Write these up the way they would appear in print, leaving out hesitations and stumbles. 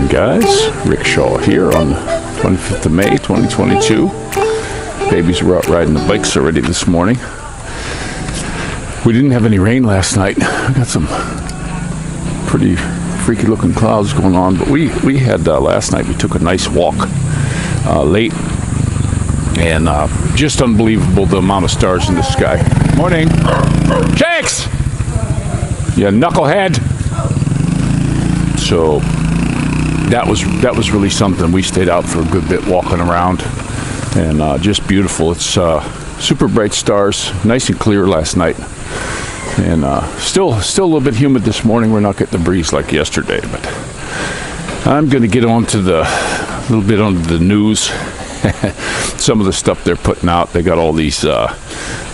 guys. Rick Shaw here on the 25th of May, 2022. Babies were out riding the bikes already this morning. We didn't have any rain last night. We got some pretty freaky looking clouds going on, but we had last night we took a nice walk late, and just unbelievable the amount of stars in the sky. Morning, Shakes! You knucklehead! So that was really something. We stayed out for a good bit walking around, and just beautiful. It's super bright stars, nice and clear last night, and still a little bit humid this morning. We're not getting the breeze like yesterday, but I'm going to get on to the little bit on the news. Some of the stuff they're putting out. They got all these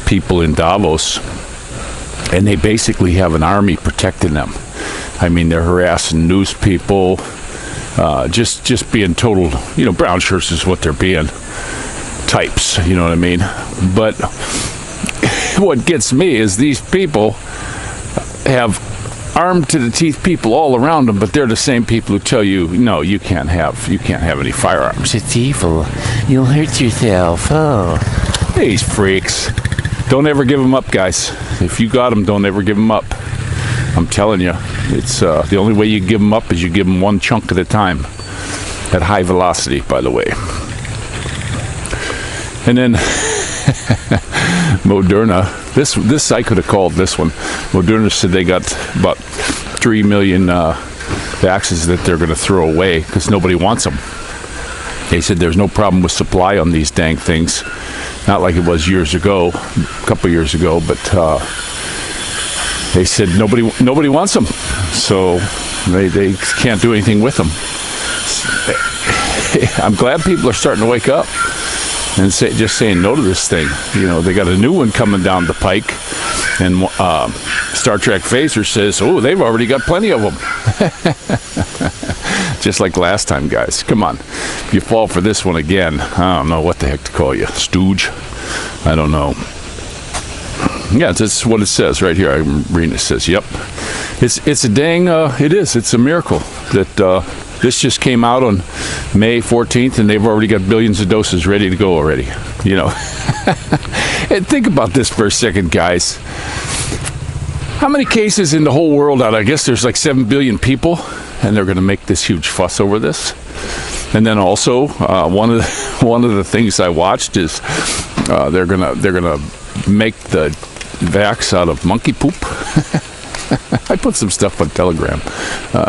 people in Davos, and they basically have an army protecting them. I mean, they're harassing news people, just being total, brown shirts is what they're being, types, you know what I mean? But what gets me is these people have armed to the teeth people all around them, but they're the same people who tell you, no, you can't have any firearms. It's evil. You'll hurt yourself. Oh, these freaks. Don't ever give them up, guys. If you got them, don't ever give them up. I'm telling you, it's the only way you give them up is you give them one chunk at a time, at high velocity, by the way. And then Moderna, this I could have called this one. Moderna said they got about 3 million vaccines that they're going to throw away because nobody wants them. They said there's no problem with supply on these dang things, not like it was years ago, a couple years ago, but they said nobody wants them, so they can't do anything with them. I'm glad people are starting to wake up and just saying no to this thing. They got a new one coming down the pike, and Star Trek Phaser says, oh, they've already got plenty of them. Just like last time, guys. Come on. If you fall for this one again, I don't know what the heck to call you. Stooge? I don't know. Yeah, that's what it says right here. I'm reading it. Says, yep. It's a dang, it is. It's a miracle that this just came out on May 14th, and they've already got billions of doses ready to go already. And think about this for a second, guys. How many cases in the whole world out? I guess there's like 7 billion people, and they're going to make this huge fuss over this. And then also, one of the things I watched is they're gonna make the vax out of monkey poop. I put some stuff on Telegram.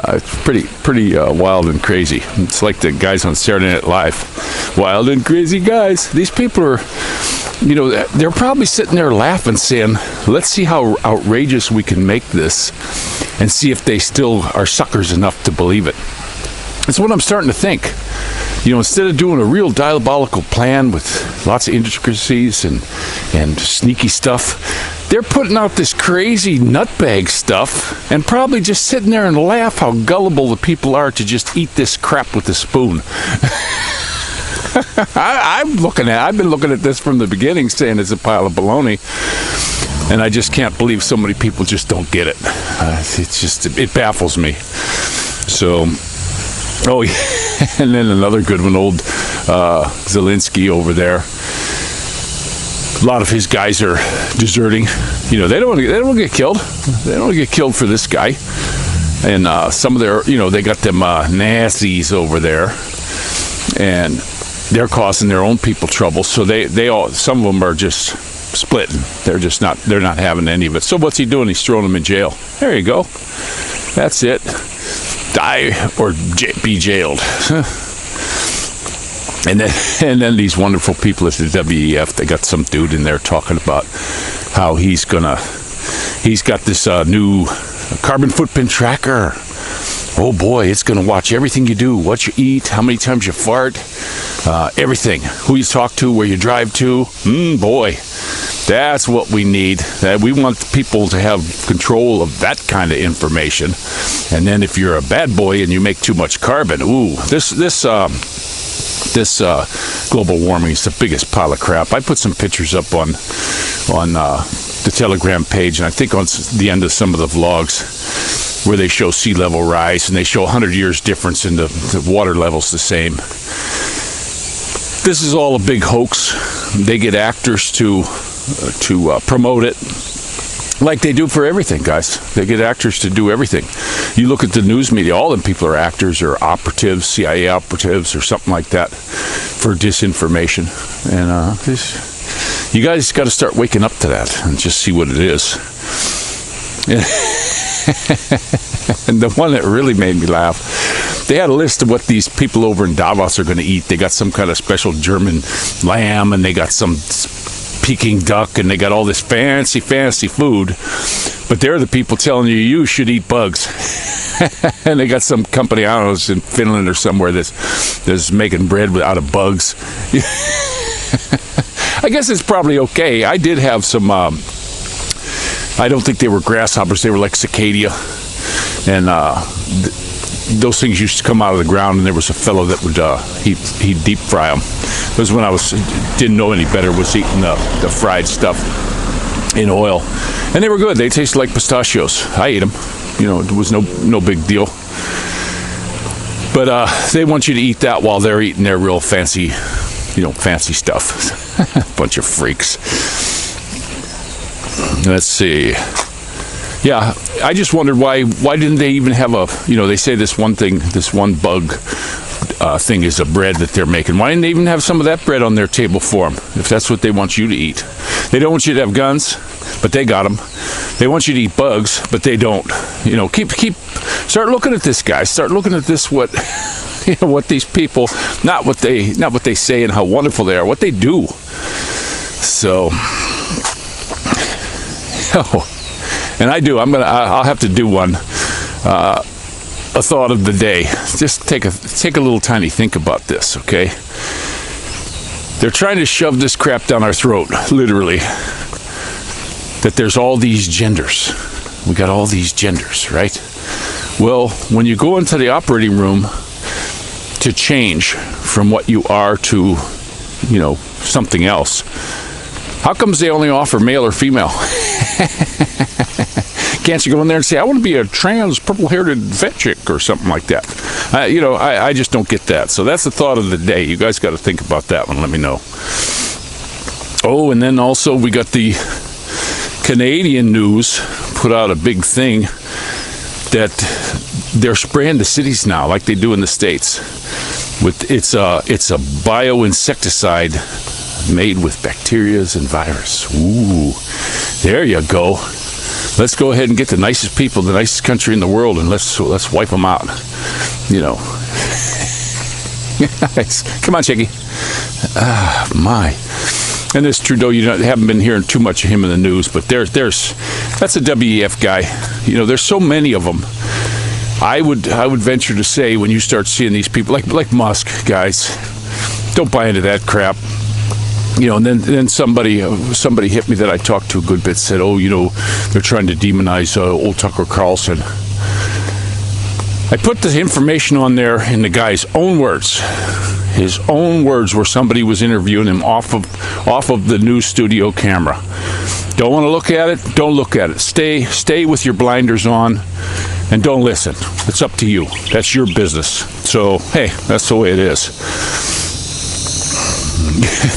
It's pretty wild and crazy. It's like the guys on Saturday Night Live. Wild and crazy guys. These people are, they're probably sitting there laughing, saying, let's see how outrageous we can make this and see if they still are suckers enough to believe it. That's what I'm starting to think. Instead of doing a real diabolical plan with lots of intricacies and sneaky stuff, they're putting out this crazy nutbag stuff and probably just sitting there and laugh how gullible the people are to just eat this crap with a spoon. I've been looking at this from the beginning, saying it's a pile of baloney, and I just can't believe so many people just don't get it. It baffles me. So, oh yeah. And then another good one, old Zelensky over there. A lot of his guys are deserting. They don't want to get killed. They don't want to get killed for this guy. And some of their, they got them Nazis over there, and they're causing their own people trouble. So they all, some of them are just splitting. They're not having any of it. So what's he doing? He's throwing them in jail. There you go. That's it. Die or be jailed. And then these wonderful people at the WEF, they got some dude in there talking about how he's got this new carbon footprint tracker. Oh boy, it's gonna watch everything you do, what you eat, how many times you fart, everything, who you talk to, where you drive to. Boy, that's what we need. We want people to have control of that kind of information. And then if you're a bad boy and you make too much carbon, this global warming is the biggest pile of crap. I put some pictures up on the Telegram page, and I think on the end of some of the vlogs. where they show sea level rise, and they show 100 years difference in the water levels the same. This is all a big hoax. They get actors to promote it, like they do for everything, guys. They get actors to do everything. You look at the news media, all them people are actors or operatives, CIA operatives or something like that for disinformation. And you guys got to start waking up to that and just see what it is. And the one that really made me laugh, they had a list of what these people over in Davos are going to eat. They got some kind of special German lamb, and they got some Peking duck, and they got all this fancy food. But they're the people telling you should eat bugs. And they got some company, I don't know, it's in Finland or somewhere, that's making bread out of bugs. I guess it's probably okay. I did have some, I don't think they were grasshoppers, they were like cicada. And those things used to come out of the ground, and there was a fellow that would he'd deep fry them. It was when I didn't know any better, was eating the fried stuff in oil. And they were good. They tasted like pistachios. I ate them. It was no big deal. But they want you to eat that while they're eating their real fancy, fancy stuff. Bunch of freaks. Let's see. Yeah, I just wondered why didn't they even have they say this one bug thing is a bread that they're making. Why didn't they even have some of that bread on their table for them, if that's what they want you to eat? They don't want you to have guns, but they got them. They want you to eat bugs, but they don't. Start looking at this, guys. Start looking at this, what these people, not what they say and how wonderful they are, what they do. So, and I'll have to do one. A thought of the day. Just take a little tiny think about this, okay? They're trying to shove this crap down our throat, literally. That there's all these genders. We got all these genders, right? Well, when you go into the operating room to change from what you are to, something else, how comes they only offer male or female? Can't you go in there and say, I want to be a trans purple-haired vet chick or something like that? I just don't get that. So that's the thought of the day. You guys got to think about that one. Let me know. Oh, and then also we got the Canadian news put out a big thing that they're spraying the cities now like they do in the States. It's a bioinsecticide made with bacterias and virus. Ooh, there you go. Let's go ahead and get the nicest people, the nicest country in the world, and let's wipe them out. Come on, Chicky. My. And this Trudeau, haven't been hearing too much of him in the news, but that's a WEF guy. There's so many of them. I would venture to say, when you start seeing these people like Musk, guys, don't buy into that crap. And then somebody hit me that I talked to a good bit, said, they're trying to demonize old Tucker Carlson. I put the information on there in the guy's own words. His own words, where somebody was interviewing him off of the news studio camera. Don't want to look at it? Don't look at it. Stay with your blinders on and don't listen. It's up to you. That's your business. So, hey, that's the way it is.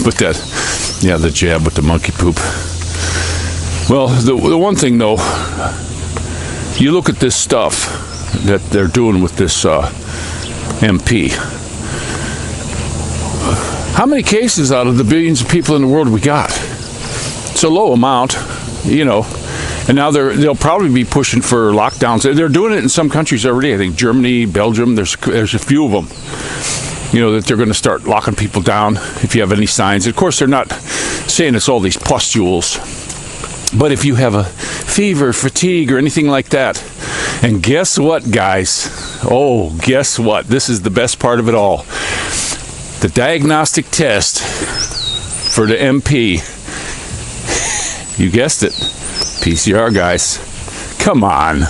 But the jab with the monkey poop. Well, the one thing though, you look at this stuff that they're doing with this MP. How many cases out of the billions of people in the world we got? It's a low amount, And now they'll probably be pushing for lockdowns. They're doing it in some countries already. I think Germany, Belgium. There's a few of them. That they're going to start locking people down if you have any signs. Of course, they're not saying it's all these pustules. But if you have a fever, fatigue, or anything like that, and guess what, guys? Oh, guess what? This is the best part of it all. The diagnostic test for the MP, you guessed it, PCR, guys. Come on.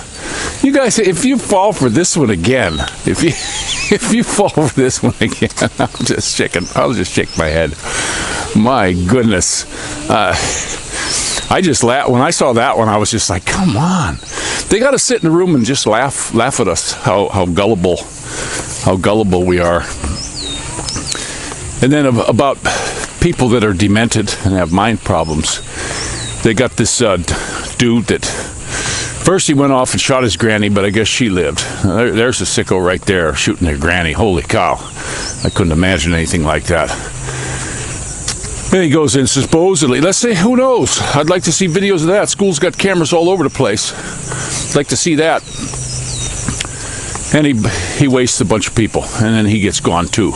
You guys, if you fall for this one again, if you fall for this one again, I'll just shake my head. My goodness. I just laughed. When I saw that one, I was just like, come on. They got to sit in the room and just laugh at us, how gullible we are. And then about people that are demented and have mind problems. They got this dude that first he went off and shot his granny, but I guess she lived. There's a sicko right there shooting their granny. Holy cow. I couldn't imagine anything like that. Then he goes in supposedly. Let's say, who knows? I'd like to see videos of that. School's got cameras all over the place. I'd like to see that. And he wastes a bunch of people, and then he gets gone too.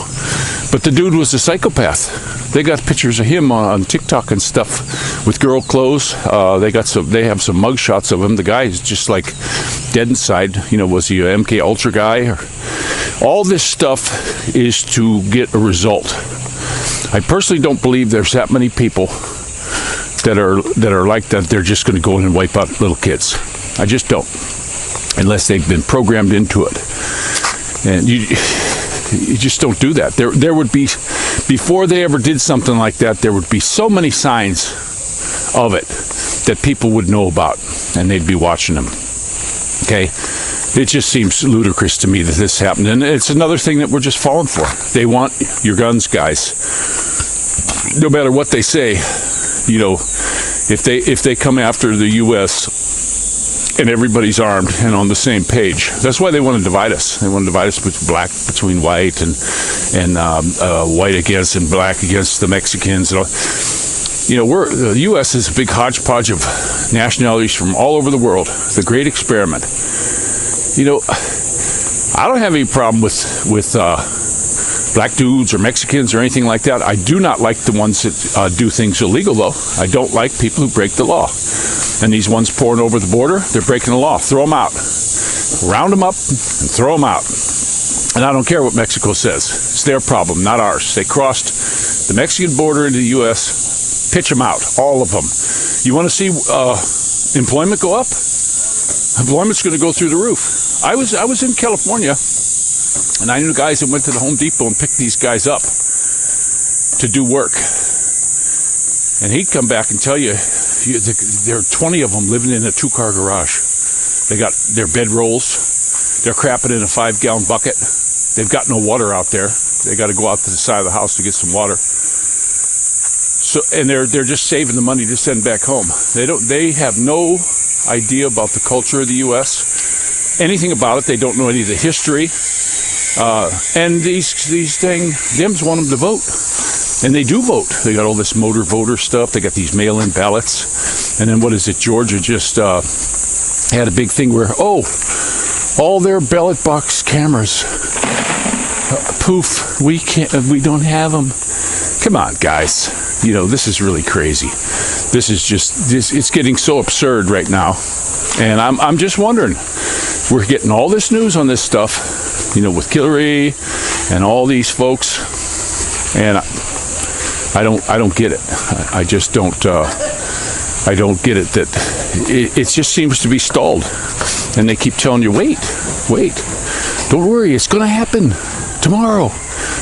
But the dude was a psychopath. They got pictures of him on TikTok and stuff with girl clothes. They have some mug shots of him. The guy is just like dead inside. You know, was he a MK Ultra guy? All this stuff is to get a result. I personally don't believe there's that many people that are like that. They're just going to go in and wipe out little kids. I just don't, unless they've been programmed into it. And you just don't do that. There would be, before they ever did something like that, there would be so many signs of it that people would know about, and they'd be watching them. Okay? It just seems ludicrous to me that this happened, and it's another thing that we're just falling for. They want your guns, guys. No matter what they say, you know, if they come after the U.S. and everybody's armed and on the same page, that's why they want to divide us. They want to divide us between white and white against and black against the Mexicans and all. You know, the U.S. is a big hodgepodge of nationalities from all over the world. The great experiment. You know, I don't have any problem with black dudes or Mexicans or anything like that. I do not like the ones that do things illegal, though. I don't like people who break the law. And these ones pouring over the border, they're breaking the law. Throw them out. Round them up and throw them out. And I don't care what Mexico says. It's their problem, not ours. They crossed the Mexican border into the U.S. Pitch them out, all of them. You want to see employment go up? Employment's going to go through the roof. I was in California, and I knew guys that went to the Home Depot and picked these guys up to do work. And he'd come back and tell you, there are 20 of them living in a 2-car garage. They got their bedrolls. They're crapping in a 5-gallon bucket. They've got no water out there. They got to go out to the side of the house to get some water. So, and they're just saving the money to send back home. They have no idea about the culture of the U.S. Anything about it. They don't know any of the history. And these Dems want them to vote. And they do vote. They got all this motor voter stuff. They got these mail-in ballots. And then what is it? Georgia just had a big thing where, all their ballot box cameras, poof, we don't have them. Come on, guys. You know, this is really crazy. This is just, it's getting so absurd right now. And I'm just wondering, we're getting all this news on this stuff, you know, with Hillary and all these folks. And I don't get it. I just don't. I don't get it. That it just seems to be stalled, and they keep telling you, wait, don't worry, it's going to happen tomorrow,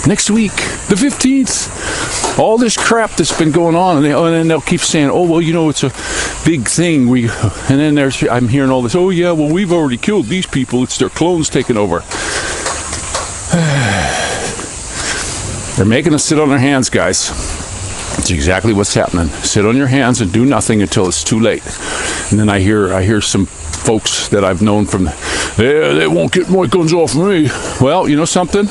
next week, the 15th. All this crap that's been going on, and then they'll keep saying, oh well, you know, it's a big thing. And then I'm hearing all this. Oh yeah, well we've already killed these people. It's their clones taking over. They're making us sit on our hands, guys. It's exactly what's happening. Sit on your hands and do nothing until it's too late. And then I hear some folks that I've known from, they won't get my guns off me. Well, you know something?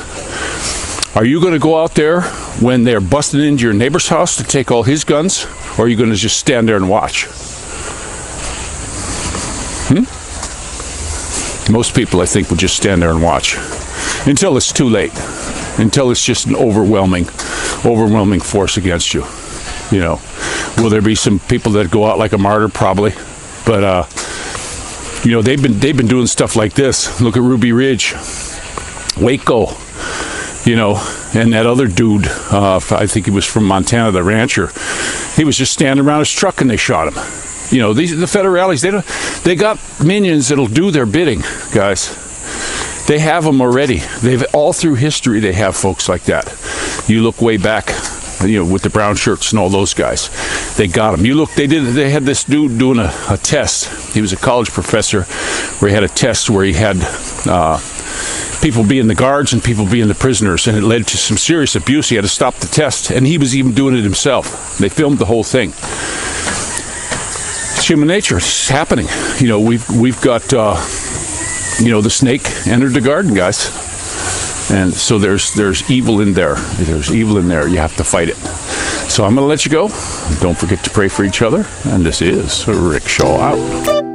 Are you going to go out there when they're busting into your neighbor's house to take all his guns? Or are you going to just stand there and watch? Most people, I think, will just stand there and watch until it's too late. Until it's just an overwhelming force against you. You know, will there be some people that go out like a martyr? Probably, but you know, they've been doing stuff like this. Look at Ruby Ridge, Waco, you know, and that other dude. I think he was from Montana, the rancher. He was just standing around his truck and they shot him. You know, the federales. They got minions that'll do their bidding, guys. They have them already. They've all through history. They have folks like that. You look way back with the brown shirts and all those guys. They got him. You look, they had this dude doing a test. He was a college professor where he had a test where he had people being the guards and people being the prisoners, and it led to some serious abuse. He had to stop the test, and he was even doing it himself. They filmed the whole thing. It's human nature. It's happening. We've got the snake entered the garden, guys, and so there's evil in there. There's evil in there. You have to fight it. So I'm going to let you go. Don't forget to pray for each other. And this is Rick Shaw out.